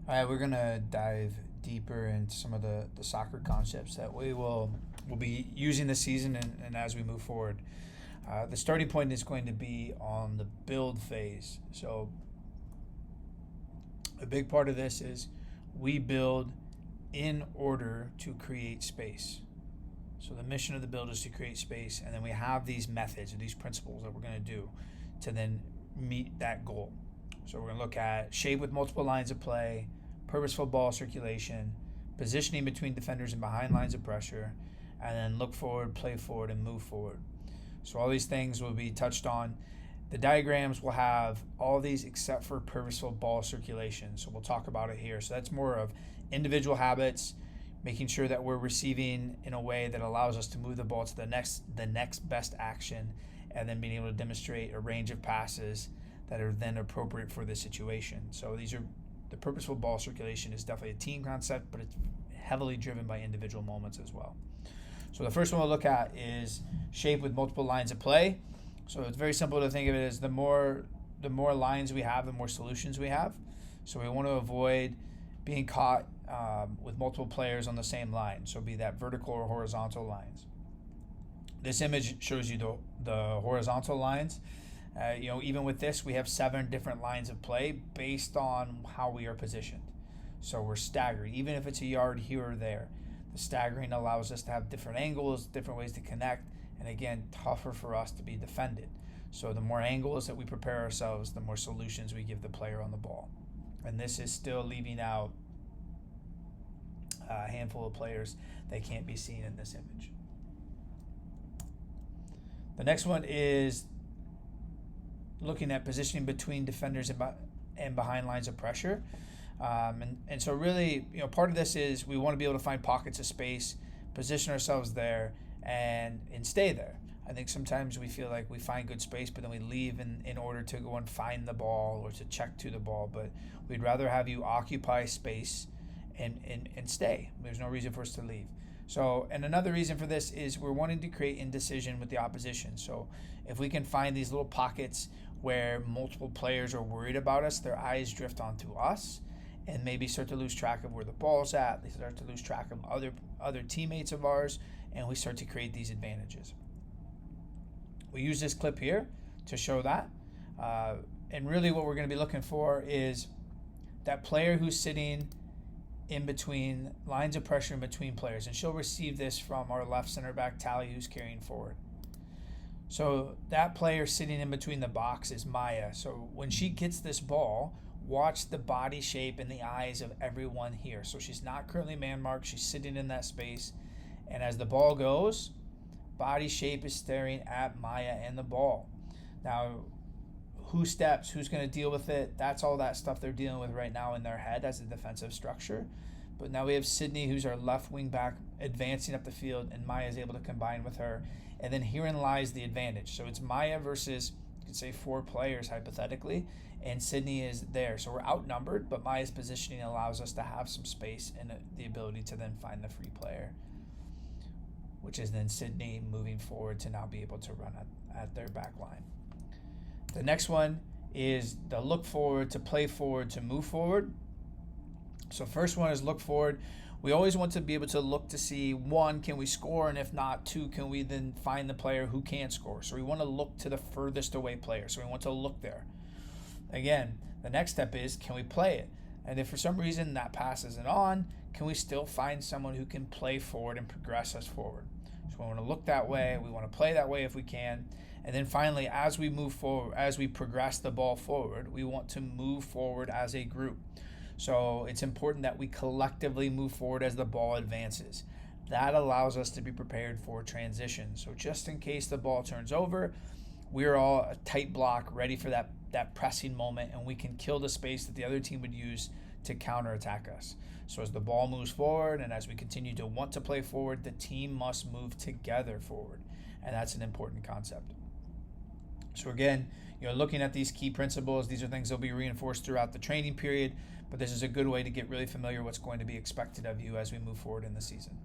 All right, we're gonna dive deeper into some of the soccer concepts that will be using this season and as we move forward. The starting point is going to be on the build phase. So a big part of this is we build in order to create space. So the mission of the build is to create space, and then we have these methods or these principles that we're going to do to then meet that goal. So we're going to look at shape with multiple lines of play, purposeful ball circulation, positioning between defenders and behind lines of pressure, and then look forward, play forward, and move forward. So all these things will be touched on. The diagrams will have all these except for purposeful ball circulation. So we'll talk about it here. So that's more of individual habits, making sure that we're receiving in a way that allows us to move the ball to the next best action, and then being able to demonstrate a range of passes that are then appropriate for the situation. So these are the purposeful ball circulation is definitely a team concept, but it's heavily driven by individual moments as well. So the first one we'll look at is shape with multiple lines of play. So it's very simple to think of it as the more lines we have, the more solutions we have. So we want to avoid being caught with multiple players on the same line. So be that vertical or horizontal lines. This image shows you the horizontal lines. Even with this, we have 7 different lines of play based on how we are positioned. So we're staggered, even if it's a yard here or there. The staggering allows us to have different angles, different ways to connect, and again, tougher for us to be defended. So the more angles that we prepare ourselves, the more solutions we give the player on the ball. And this is still leaving out a handful of players that can't be seen in this image. The next one is looking at positioning between defenders and behind lines of pressure. And so really, part of this is we want to be able to find pockets of space, position ourselves there, and stay there. I think sometimes we feel like we find good space, but then we leave in order to go and find the ball or to check to the ball. But we'd rather have you occupy space and stay. There's no reason for us to leave. So, and another reason for this is we're wanting to create indecision with the opposition. So if we can find these little pockets where multiple players are worried about us, their eyes drift onto us and maybe start to lose track of where the ball's at. They start to lose track of other teammates of ours, and we start to create these advantages. We use this clip here to show that. And really what we're going to be looking for is that player who's sitting in between lines of pressure in between players. And she'll receive this from our left center back, Tally, who's carrying forward. So that player sitting in between the box is Maya. So when she gets this ball, watch the body shape and the eyes of everyone here. So she's not currently man marked. She's sitting in that space. And as the ball goes, body shape is staring at Maya and the ball. Now, who steps, who's going to deal with it, that's all that stuff they're dealing with right now in their head as a defensive structure. But now we have Sydney, who's our left wing back, advancing up the field, and Maya is able to combine with her. And then herein lies the advantage. So it's Maya versus, you could say, 4 players hypothetically, and Sydney is there. So we're outnumbered, but Maya's positioning allows us to have some space and the ability to then find the free player, which is then Sydney moving forward to now be able to run at their back line. The next one is the look forward, to play forward, to move forward. So first one is look forward. We always want to be able to look to see, 1, can we score? And if not, 2, can we then find the player who can't score? So we want to look to the furthest away player. So we want to look there. Again, the next step is, can we play it? And if for some reason that pass isn't on, can we still find someone who can play forward and progress us forward? So we want to look that way. We want to play that way if we can. And then finally, as we move forward, as we progress the ball forward, we want to move forward as a group. So it's important that we collectively move forward as the ball advances. That allows us to be prepared for transition. So just in case the ball turns over, we're all a tight block ready for that pressing moment, and we can kill the space that the other team would use to counterattack us. So as the ball moves forward and as we continue to want to play forward, the team must move together forward. And that's an important concept. So again, looking at these key principles, these are things that will be reinforced throughout the training period, but this is a good way to get really familiar with what's going to be expected of you as we move forward in the season.